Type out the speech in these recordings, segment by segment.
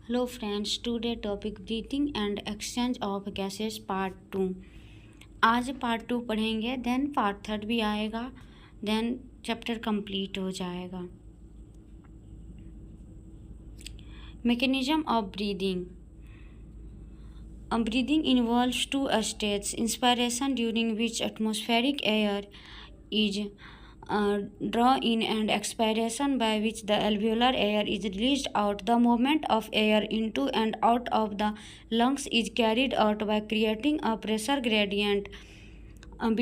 Hello friends, today topic breathing and exchange of gases part 2। आज part 2 पढ़ेंगे, then part 3 भी आएगा, then chapter complete हो जाएगा। Mechanism of breathing. Breathing involves two states: inspiration, during which atmospheric air is drawn in, and expiration, by which the alveolar air is released out. The movement of air into and out of the lungs is carried out by creating a pressure gradient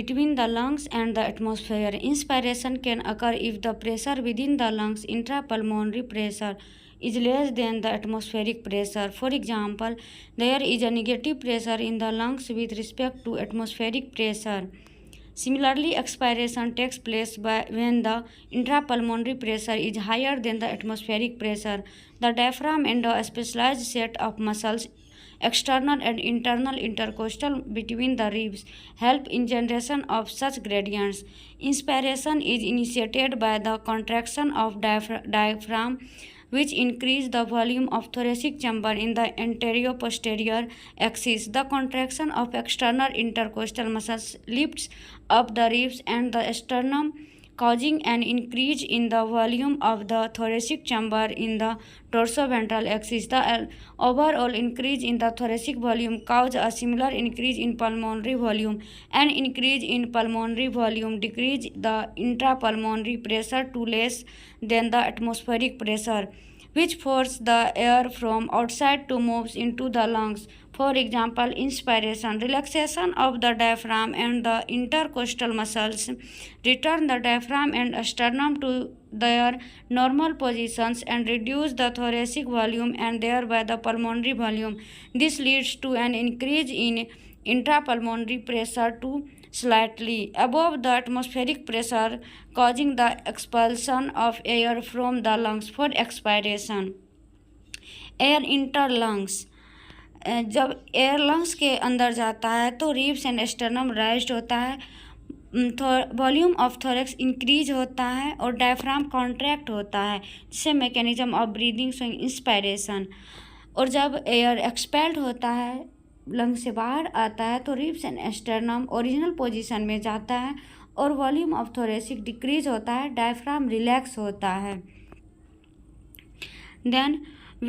between the lungs and the atmosphere. Inspiration can occur if the pressure within the lungs, intrapulmonary pressure, is less than the atmospheric pressure. For example, there is a negative pressure in the lungs with respect to atmospheric pressure. Similarly, expiration takes place when the intrapulmonary pressure is higher than the atmospheric pressure. The diaphragm and a specialized set of muscles, external and internal intercostal between the ribs, help in generation of such gradients. Inspiration is initiated by the contraction of diaphragm, which increase the volume of thoracic chamber in the anterior-posterior axis. The contraction of external intercostal muscles lifts up the ribs and the sternum, causing an increase in the volume of the thoracic chamber in the dorsoventral axis. The overall increase in the thoracic volume causes a similar increase in pulmonary volume. An increase in pulmonary volume decreases the intrapulmonary pressure to less than the atmospheric pressure, which forces the air from outside to move into the lungs. For example, inspiration, relaxation of the diaphragm and the intercostal muscles return the diaphragm and sternum to their normal positions and reduce the thoracic volume and thereby the pulmonary volume. This leads to an increase in intrapulmonary pressure to slightly above the atmospheric pressure, causing the expulsion of air from the lungs. For expiration, air inter lungs, जब air lungs के अंदर जाता है तो ribs and sternum राइज्ड होता है, volume of thorax increase होता है और डायफ्राम कॉन्ट्रैक्ट होता है, जिससे मैकेनिज्म ऑफ ब्रीदिंग इंस्पायरेशन। और जब एयर एक्सपेल्ड होता है, लंग से बाहर आता है, तो ribs and sternum original position में जाता है और वॉल्यूम ऑफ थोरेसिक डिक्रीज होता है, डायफ्राम रिलैक्स होता है। Then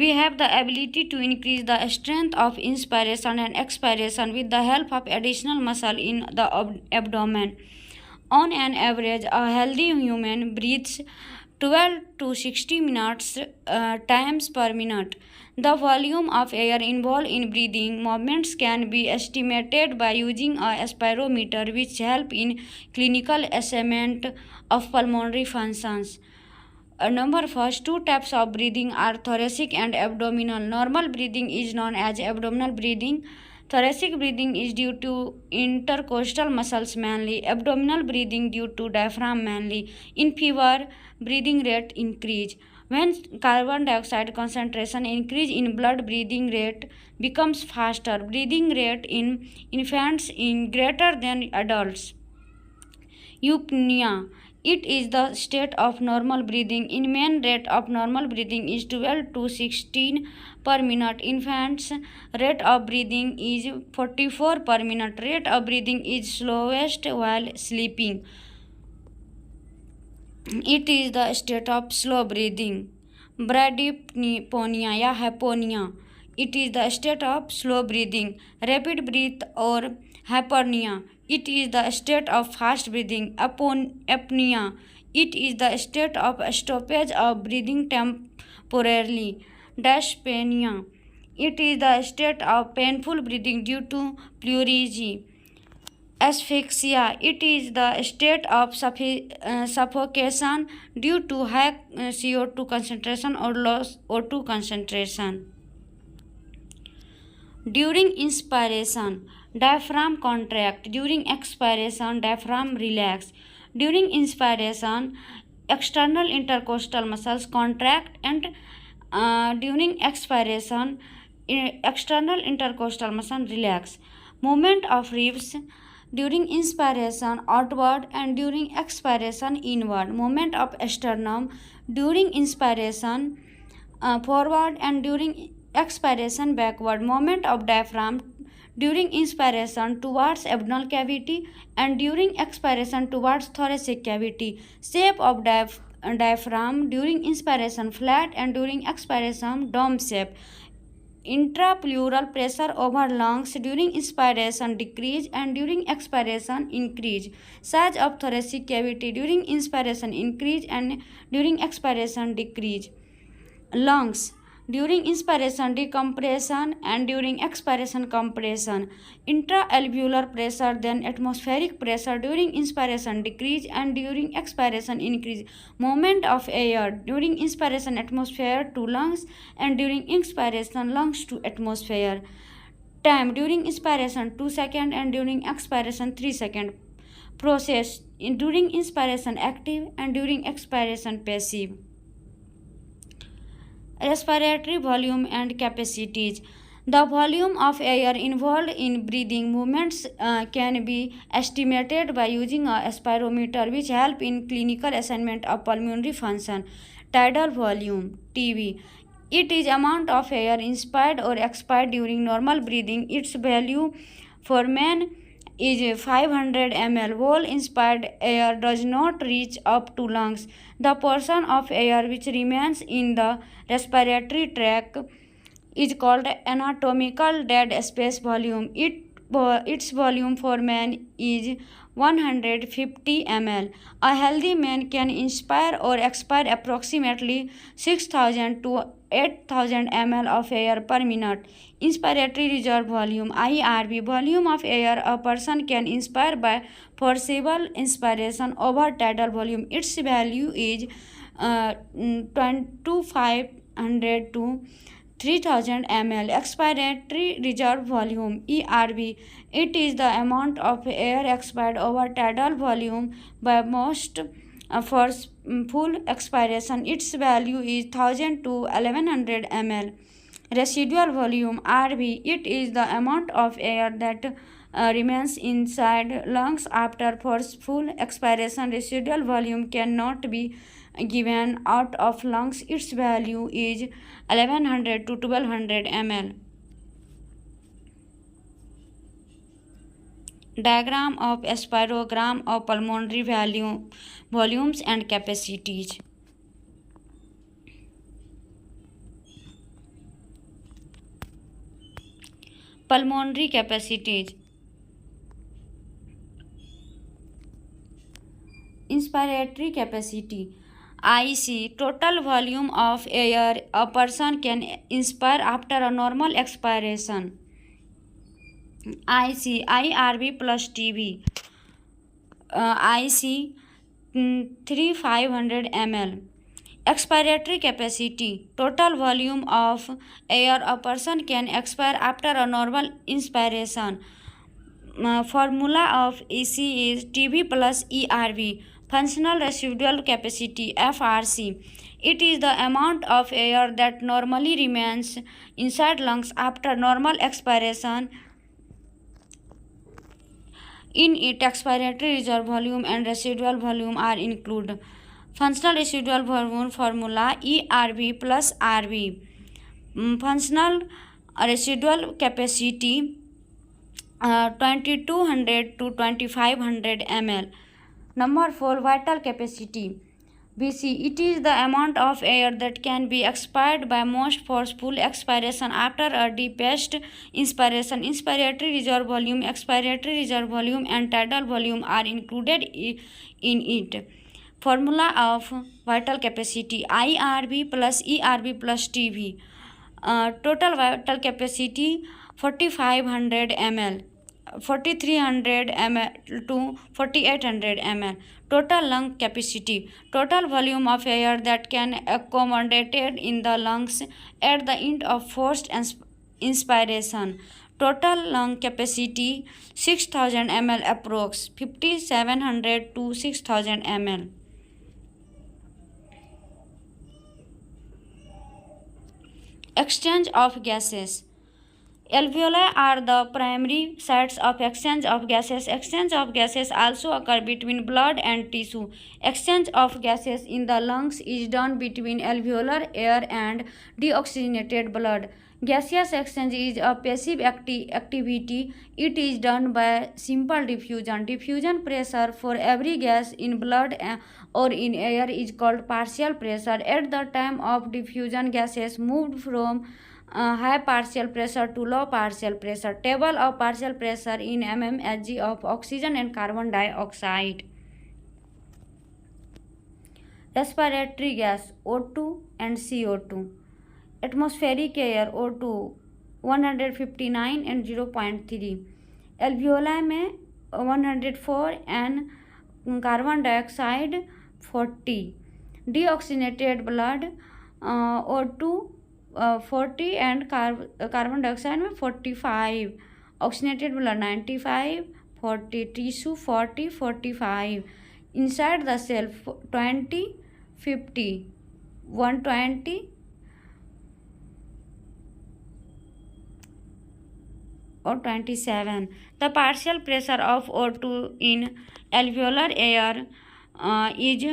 we have the ability to increase the strength of inspiration and expiration with the help of additional muscle in the abdomen. On an average, a healthy human breathes 12 to 60 minutes times per minute. The volume of air involved in breathing movements can be estimated by using a spirometer, which help in clinical assessment of pulmonary functions. Number first, two types of breathing are thoracic and abdominal. Normal breathing is known as abdominal breathing. Thoracic breathing is due to intercostal muscles mainly. Abdominal breathing due to diaphragm mainly. In fever, breathing rate increase. When carbon dioxide concentration increase in blood, breathing rate becomes faster. Breathing rate in infants is greater than adults. Eupnea. It is the state of normal breathing. In men, rate of normal breathing is 12 to 16 per minute. Infants' rate of breathing is 44 per minute. Rate of breathing is slowest while sleeping. It is the state of slow breathing. Bradypnea या hyponia. It is the state of slow breathing. Rapid breath or hypernia. It is the state of fast breathing. Apnea. It is the state of stoppage of breathing temporarily. Dyspnea. It is the state of painful breathing due to pleurisy. Asphyxia. It is the state of suffocation due to high CO2 concentration or loss O2 concentration. During inspiration, diaphragm contract. During expiration, diaphragm relax. During inspiration, external intercostal muscles contract, and during expiration, external intercostal muscle relax. Movement of ribs during inspiration outward and during expiration inward. Movement of sternum during inspiration forward and during expiration backward, movement of diaphragm during inspiration towards abdominal cavity and during expiration towards thoracic cavity, shape of diaphragm during inspiration flat and during expiration dome shape, intrapleural pressure over lungs during inspiration decrease and during expiration increase, size of thoracic cavity during inspiration increase and during expiration decrease, lungs during inspiration decompression and during expiration compression, intraalveolar pressure then atmospheric pressure during inspiration decrease and during expiration increase, movement of air during inspiration atmosphere to lungs and during expiration lungs to atmosphere, time during inspiration 2 seconds and during expiration 3 seconds, process during inspiration active and during expiration passive. Respiratory volume and capacities. The volume of air involved in breathing movements can be estimated by using a spirometer, which help in clinical assessment of pulmonary function. Tidal volume (TV). It is amount of air inspired or expired during normal breathing. Its value for men is 500 ml. Whole inspired air does not reach up to lungs. The portion of air which remains in the respiratory tract is called anatomical dead space volume. Its volume for man is 150 ml. A healthy man can inspire or expire approximately 6,000 to 8,000 ml of air per minute. Inspiratory reserve volume (IRV), volume of air a person can inspire by forcible inspiration over tidal volume. Its value is 2,500 to 3,000 ml. Expiratory reserve volume (ERV), it is the amount of air expired over tidal volume by most for full expiration. Its value is 1,000 to 1,100 ml. Residual volume (RV), it is the amount of air that remains inside lungs after forceful expiration. Residual volume cannot be given out of lungs. Its value is 1,100 to 1,200 ml. Diagram of spirogram of pulmonary volumes and capacities. Pulmonary capacities. Inspiratory capacity IC, total volume of air a person can inspire after a normal expiration. IRV plus TB. IC 3,500 ml. Expiratory capacity, total volume of air a person can expire after a normal inspiration. Formula of EC is TB plus ERV. Functional residual capacity FRC. It is the amount of air that normally remains inside lungs after normal expiration. In it, expiratory reserve volume and residual volume are included. Functional residual volume formula ERV plus RV. Functional residual capacity 2,200 to 2,500 ml. Number 4, vital capacity VC. It is the amount of air that can be expired by most forceful expiration after a deepest inspiration. Inspiratory reserve volume, expiratory reserve volume and tidal volume are included in it. Formula of vital capacity IRV plus ERV plus TV. Total vital capacity 4,500 ml. 4,300 ml to 4,800 ml. Total lung capacity, total volume of air that can accommodated in the lungs at the end of forced inspiration. Total lung capacity 6,000 ml approx. 5,700 to 6,000 ml. Exchange of gases. Alveoli are the primary sites of exchange of gases. Exchange of gases also occur between blood and tissue. Exchange of gases in the lungs is done between alveolar air and deoxygenated blood. Gaseous exchange is a passive activity. It is done by simple diffusion. Diffusion pressure for every gas in blood or in air is called partial pressure. At the time of diffusion, gases moved from high partial pressure to low partial pressure. Table of partial pressure in mmHg of oxygen and carbon dioxide. Respiratory gas O2 and CO2. Atmospheric air O2 159 and 0.3. Alveoli में 104 and carbon dioxide 40. Deoxygenated blood O2 40 and carbon dioxide में 45. Oxygenated blood 95, 40. Tissue 40, 45. Inside the cell 20, 50, 120 or 27. The partial pressure of O2 in alveolar air is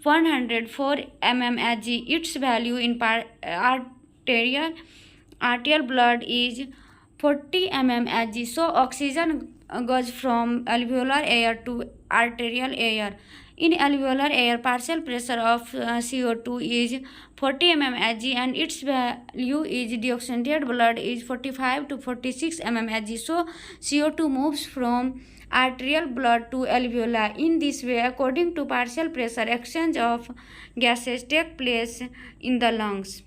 104 mmHg. Its value in arterial blood is 40 mmHg. So oxygen goes from alveolar air to arterial air. In alveolar air, partial pressure of CO2 is 40 mmHg and its value is deoxygenated blood is 45 to 46 mmHg. So CO2 moves from arterial blood to alveoli. In this way, according to partial pressure, exchange of gases take place in the lungs.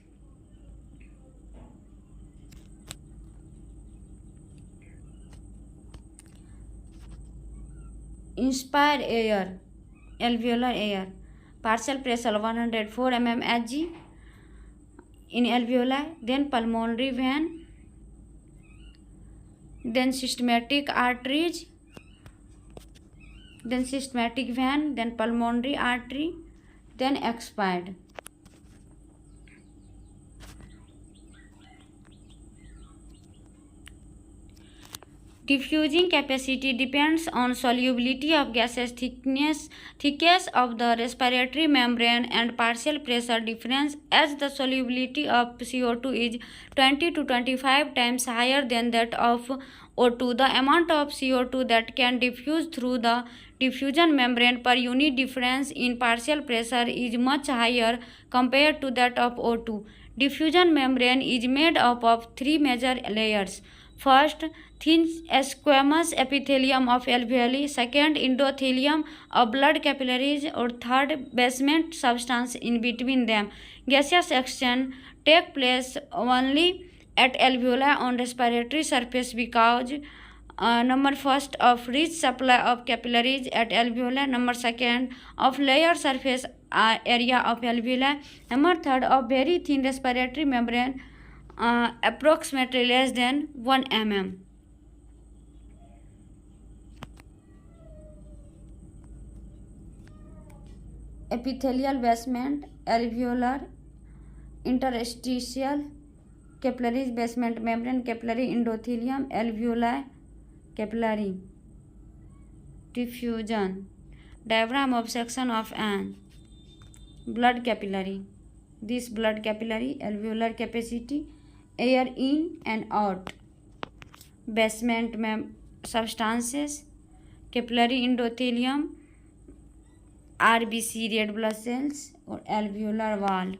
Inspire air, alveolar air. Partial pressure 104 mmHg in alveoli, then pulmonary vein, then systematic arteries, then systematic vein, then pulmonary artery, then expired. Diffusing capacity depends on solubility of gases, thickness of the respiratory membrane, and partial pressure difference. As the solubility of CO2 is 20 to 25 times higher than that of O2, the amount of CO2 that can diffuse through the diffusion membrane per unit difference in partial pressure is much higher compared to that of O2. Diffusion membrane is made up of three major layers. First, thin squamous epithelium of alveoli. Second, endothelium of blood capillaries. Or third, basement substance in between them. Gaseous exchange take place only at alveoli on respiratory surface because number first of rich supply of capillaries at alveoli. Number second of layer surface area of alveoli. Number third of very thin respiratory membrane. Approximately less than 1 mm. Epithelial basement, alveolar, interstitial, capillaries, basement membrane, capillary, endothelium, alveoli, capillary. Diffusion. Diagram of section of an blood capillary. This blood capillary, alveolar capacity, air in and out, basement substances, capillary endothelium, RBC red blood cells, or alveolar wall.